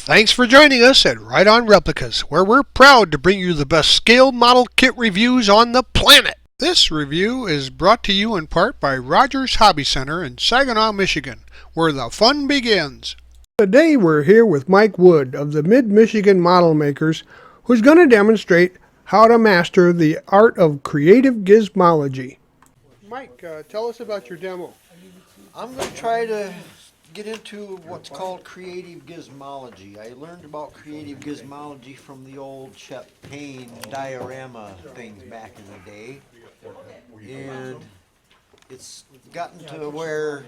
Thanks for joining us at Right On Replicas, where we're proud to bring you the best scale model kit reviews on the planet. This review is brought to you in part by Rogers Hobby Center in Saginaw, Michigan, where the fun begins. Today we're here with Mike Wood of the Mid-Michigan Model Makers, who's going to demonstrate how to master the art of creative gizmology. Mike, tell us about your demo. I'm going to try to get into what's called creative gizmology. I learned about creative gizmology from the old Chet Payne diorama things back in the day. And it's gotten to where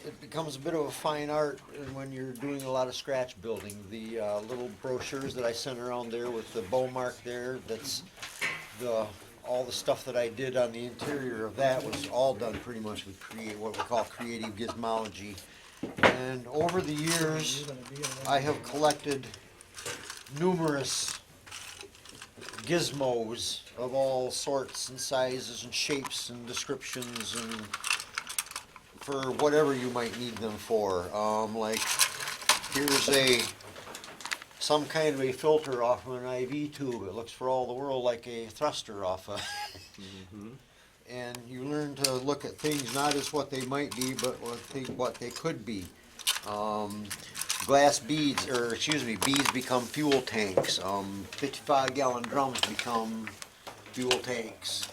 it becomes a bit of a fine art when you're doing a lot of scratch building. The little brochures that I sent around there with the bow mark there, that's all the stuff that I did on the interior of that was all done pretty much with what we call creative gizmology. And over the years, I have collected numerous gizmos of all sorts and sizes and shapes and descriptions and for whatever you might need them for. Like here's some kind of a filter off of an IV tube. It looks for all the world like a thruster off a and you learn to look at things not as what they might be, but what they could be. Glass beads, or excuse me, beads become fuel tanks. 55-gallon drums become fuel tanks.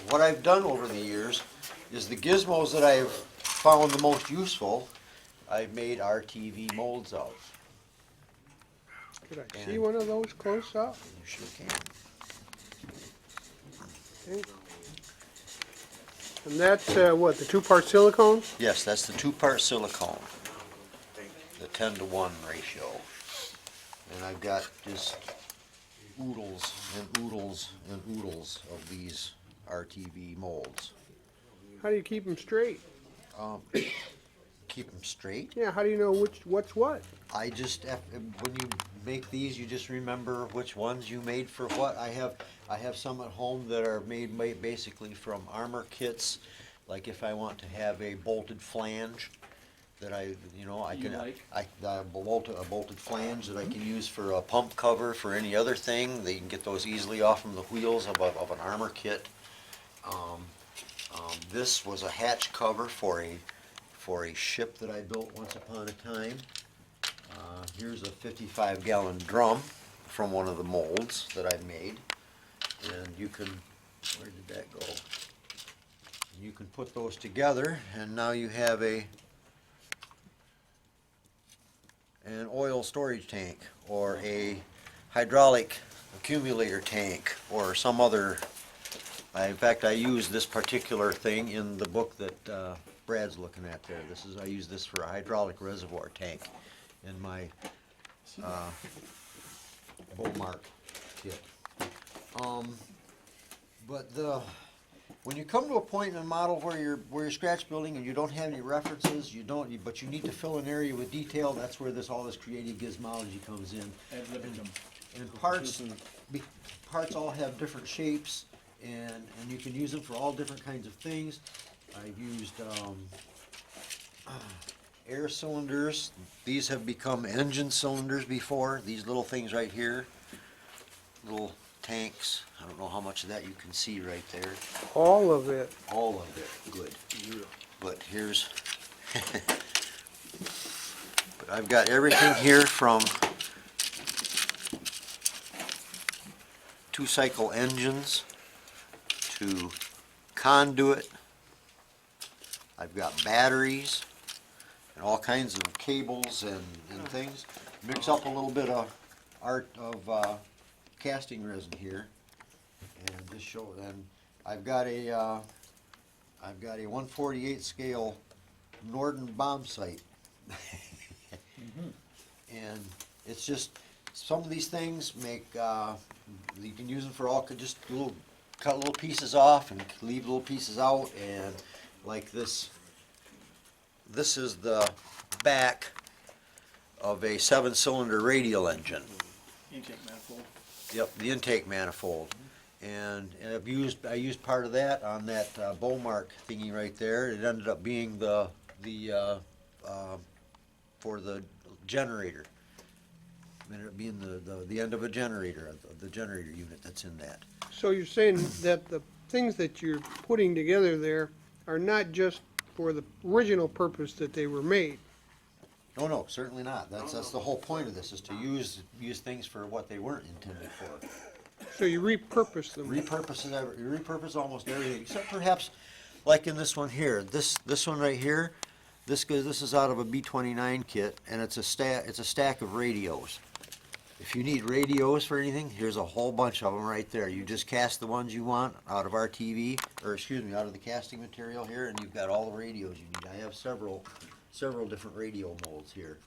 What I've done over the years is the gizmos that I've found the most useful, I've made RTV molds of. Could I see one of those close up? You sure can. Okay. And that's what, the two-part silicone? Yes, that's the two-part silicone, the 10-to-1 ratio. And I've got just oodles and oodles and oodles of these RTV molds. How do you keep them straight? Keep them straight. Yeah, how do you know what's what? I just, when you make these, you just remember which ones you made for what. I have some at home that are made basically from armor kits. Like if I want to have a bolted flange that a bolted flange that I can use for a pump cover for any other thing. They can get those easily off from the wheels of an armor kit. This was a hatch cover for a ship that I built once upon a time. Here's a 55-gallon drum from one of the molds that I made. And you can, where did that go? You can put those together and now you have an oil storage tank or a hydraulic accumulator tank or some other. In fact, I use this particular thing in the book that Brad's looking at there. I use this for a hydraulic reservoir tank in my bow mark kit. When you come to a point in a model where you're scratch building and you don't have any references, but you need to fill an area with detail, that's where all this creative gizmology comes in. And parts all have different shapes, and you can use them for all different kinds of things. I've used air cylinders. These have become engine cylinders before. These little things right here, little tanks. I don't know how much of that you can see right there. All of it. All of it, good. But here's, but I've got everything here from 2-cycle engines to conduit. I've got batteries and all kinds of cables and things. Mix up a little bit of casting resin here, and just show. And I've got a 1/48 scale Norden bomb sight, and it's just some of these things make you can use them for all. Just cut little pieces off and leave little pieces out, and like this. This is the back of a 7-cylinder radial engine. Intake manifold. Yep, the intake manifold. And I used part of that on that bow mark thingy right there. It ended up being the for the generator. Being the end of a generator, the generator unit that's in that. So you're saying that the things that you're putting together there are not just for the original purpose that they were made? Oh, no, certainly not. That's the whole point of this, is to use things for what they weren't intended for. So you repurpose them? You repurpose almost everything, except perhaps, like in this one here. This one right here, this is out of a B-29 kit, and it's a stack of radios. If you need radios for anything, here's a whole bunch of them right there. You just cast the ones you want out of our TV, or excuse me, out of the casting material here, and you've got all the radios you need. I have several different radio molds here.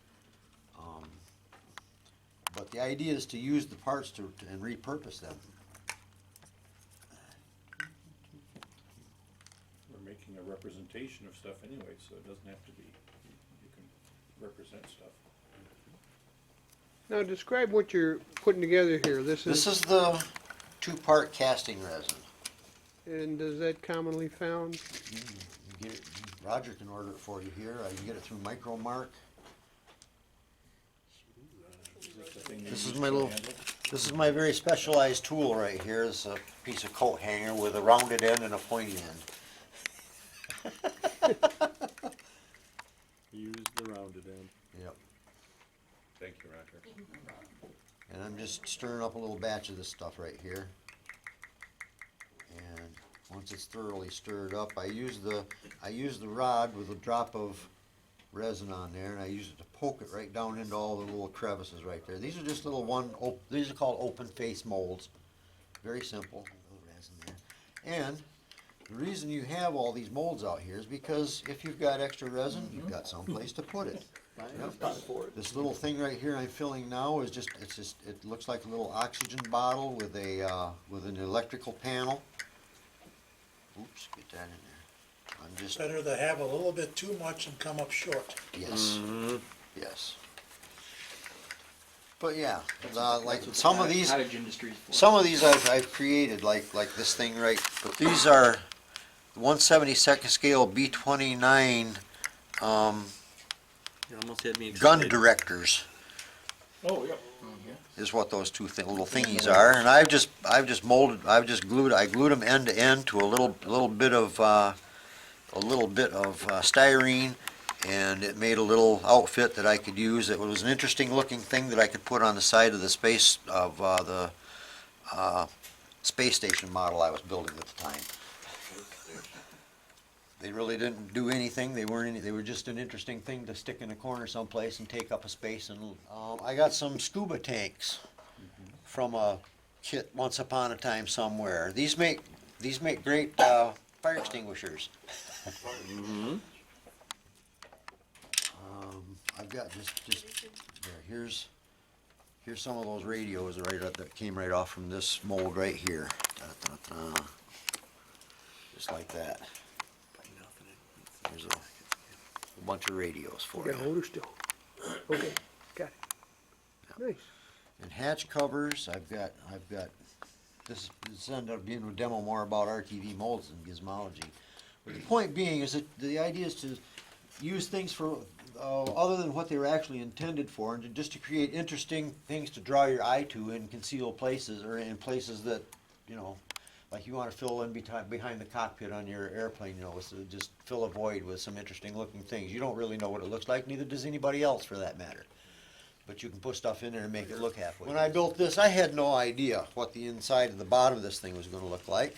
But the idea is to use the parts and repurpose them. We're making a representation of stuff anyway, so it doesn't have to be, you can represent stuff. Now describe what you're putting together here. This is the two-part casting resin. And is that commonly found? You get it, Roger can order it for you here. I can get it through MicroMark. This is my very specialized tool right here. It's a piece of coat hanger with a rounded end and a pointy end. Use the rounded end. Yep. Thank you, Roger. And I'm just stirring up a little batch of this stuff right here. And once it's thoroughly stirred up, I use the rod with a drop of resin on there, and I use it to poke it right down into all the little crevices right there. These are just these are called open face molds. Very simple. A little resin there. And the reason you have all these molds out here is because if you've got extra resin, you've got some place to put it. This little thing right here I'm filling now is it looks like a little oxygen bottle with an electrical panel. Oops, get that in there. I'm just Better to have a little bit too much and come up short. yes, yes. But yeah, like some of these I've created like this thing right. But these are 1/72 scale B-29 You almost had me gun excited. directors. Oh, yeah. Is what those two little thingies are, and I glued them end to end to a little bit of styrene, and it made a little outfit that I could use. It was an interesting looking thing that I could put on the side of the space station model I was building at the time. They really didn't do anything. They were just an interesting thing to stick in a corner someplace and take up a space. And I got some scuba tanks from a kit once upon a time somewhere. These make great fire extinguishers. I've got just there. Here's some of those radios that came right off from this mold right here. Just like that. There's a bunch of radios for You got a you. holder still? Okay, got it. Nice. And hatch covers, I've got this ended up being a demo more about RTV molds than Gizmology. But the point being is that the idea is to use things for other than what they were actually intended for, and just to create interesting things to draw your eye to in concealed places, or in places that, like you want to fill in behind the cockpit on your airplane, so just fill a void with some interesting looking things. You don't really know what it looks like, neither does anybody else for that matter. But you can put stuff in there and make it look halfway. When I built this, I had no idea what the inside of the bottom of this thing was going to look like.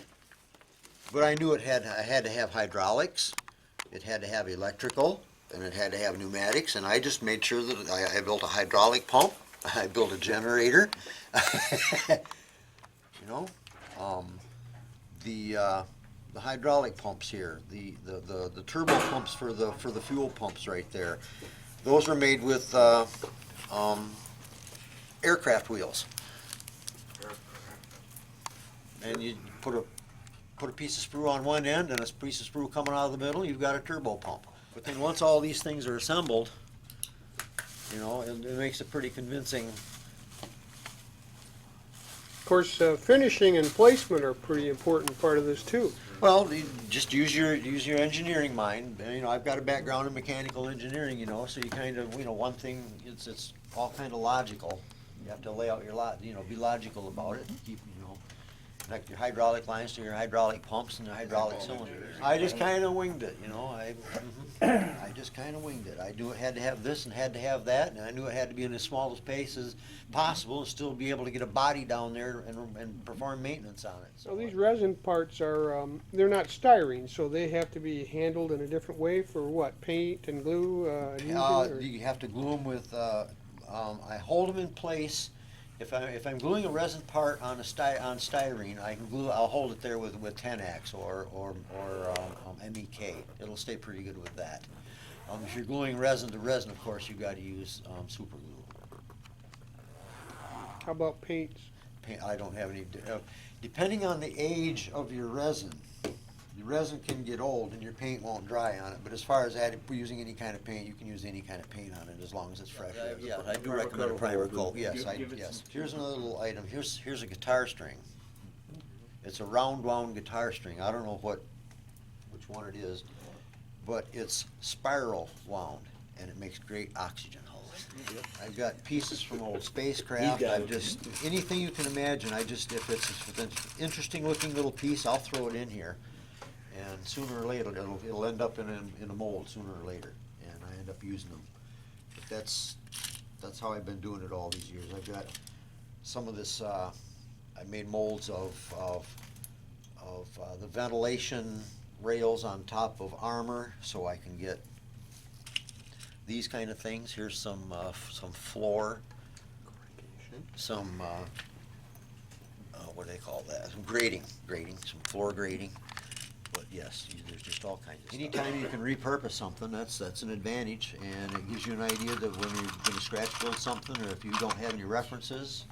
But I knew I had to have hydraulics, it had to have electrical, and it had to have pneumatics, and I just made sure that I built a hydraulic pump, I built a generator, the hydraulic pumps here, the turbo pumps for the fuel pumps right there, those are made with aircraft wheels. And you put a piece of sprue on one end and a piece of sprue coming out of the middle, you've got a turbo pump. But then once all these things are assembled, it makes a pretty convincing Of course, finishing and placement are a pretty important part of this too. Well, you just use your engineering mind. You know, I've got a background in mechanical engineering, you know, so you kind of, you know, one thing, it's all kind of logical. You have to lay out your lot, you know, be logical about it. Keep, you know, connect your hydraulic lines to your hydraulic pumps and the hydraulic cylinders. I just kind of winged it, you know. I just kind of winged it. I knew it had to have this and had to have that, and I knew it had to be in as small a space as possible and still be able to get a body down there and perform maintenance on it. So these resin parts are, they're not styrene, so they have to be handled in a different way for what, paint and glue? Adhesion, or- You have to glue them with, I hold them in place. If I'm gluing a resin part on styrene, I'll hold it there with 10X or MEK. It'll stay pretty good with that. If you're gluing resin to resin, of course, you've got to use super glue. How about paints? I don't have any, depending on the age of your resin can get old and your paint won't dry on it, but as far as using any kind of paint, you can use any kind of paint on it as long as it's fresh. Yeah, I do recommend a primer coat, yes, yes. Here's another little item, here's a guitar string. It's a round wound guitar string, I don't know which one it is, but it's spiral wound and it makes great oxygen holes. I've got pieces from old spacecraft, anything you can imagine, if it's an interesting looking little piece, I'll throw it in here. And sooner or later, it'll end up in a mold sooner or later, and I end up using them. But that's how I've been doing it all these years. I've got some of this. I made molds of the ventilation rails on top of armor, so I can get these kind of things. Here's some floor, some what do they call that? Some grading, some floor grading. But yes, there's just all kinds of stuff. Anytime you can repurpose something, that's an advantage, and it gives you an idea that when you're going to scratch build something, or if you don't have any references,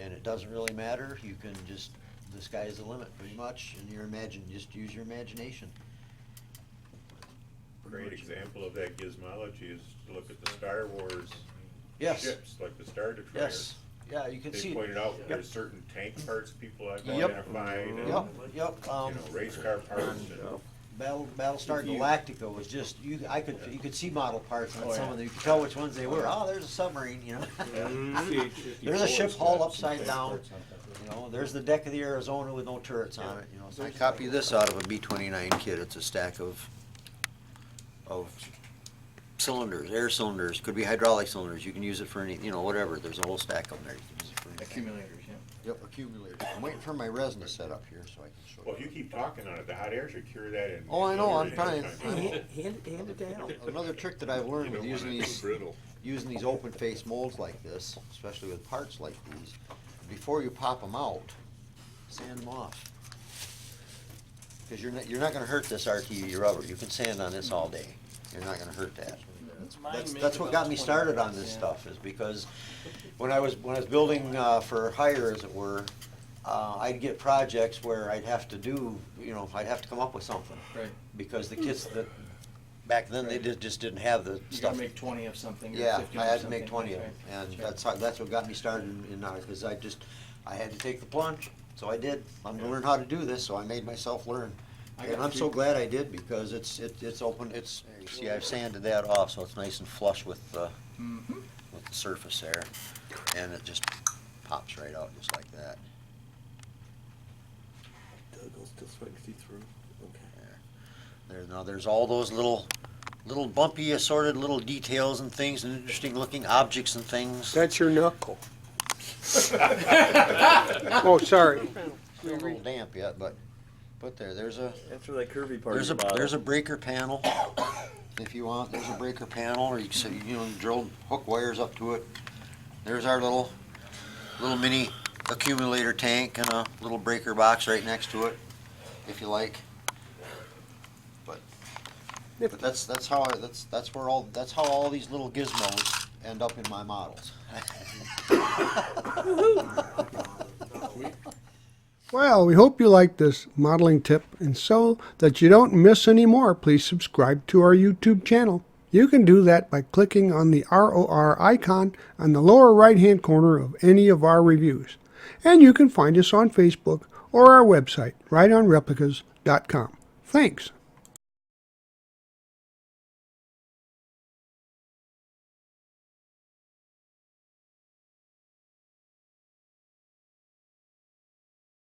and it doesn't really matter, you can just, the sky's the limit pretty much, and just use your imagination. Great example of that Gizmology is to look at the Star Wars Yes. ships, like the Star Destroyers. Yes. Yeah, you can They see. pointed out Yep. there's certain tank parts people have Yep. identified, and, Yep. you know, race car parts, and Battlestar Galactica was just you could see model parts on some of them. You could tell which ones they were. Oh, there's a submarine, you know. There's a ship hull upside down. You know, there's the deck of the Arizona with no turrets on it. You know, so I copied this out of a B-29 kit. It's a stack of cylinders, air cylinders. Could be hydraulic cylinders. You can use it for any, you know, whatever. There's a whole stack of them there. You can use it for anything. Accumulators, yeah. Yep, accumulators. I'm waiting for my resin to set up here so I can show well, you. if you keep talking on it, the hot air should cure that in. Oh, I know, I'm in trying. time. Hand it down. Another trick that I've learned with using these open face molds like this, especially with parts like these, before you pop them out, sand them off. Because you're not going to hurt this RTU rubber. You can sand on this all day. You're not going to hurt that. That's what got me started on this stuff, is because when I was building for hire, as it were, I'd get projects where I'd have to do, you know, I'd have to come up with something. Right. Because the kits that back then they just didn't have the You stuff. gotta make 20 of something. or Yeah, 50 I of had to make something. 20 of That's them, and right. that's what got me started in because I had to take the plunge, so I did. I'm gonna learn how to do this, so I made myself learn. I And got I'm so three- glad I did, because it's open, you see, I've sanded that off, so it's nice and flush with the surface there, and it just pops right out just like that. Still sweating see through. Okay. Now there's all those little bumpy assorted little details and things and interesting looking objects and things. That's your knuckle. Oh, sorry. Still a little damp yet, but there's a After that curvy part. there's a breaker panel if you want. There's a breaker panel, or you can drill hook wires up to it. There's our little mini accumulator tank and a little breaker box right next to it, if you like. But that's how all these little gizmos end up in my models. Well, we hope you liked this modeling tip, and so that you don't miss any more, please subscribe to our YouTube channel. You can do that by clicking on the ROR icon on the lower right-hand corner of any of our reviews. And you can find us on Facebook or our website, rightonreplicas.com. Thanks.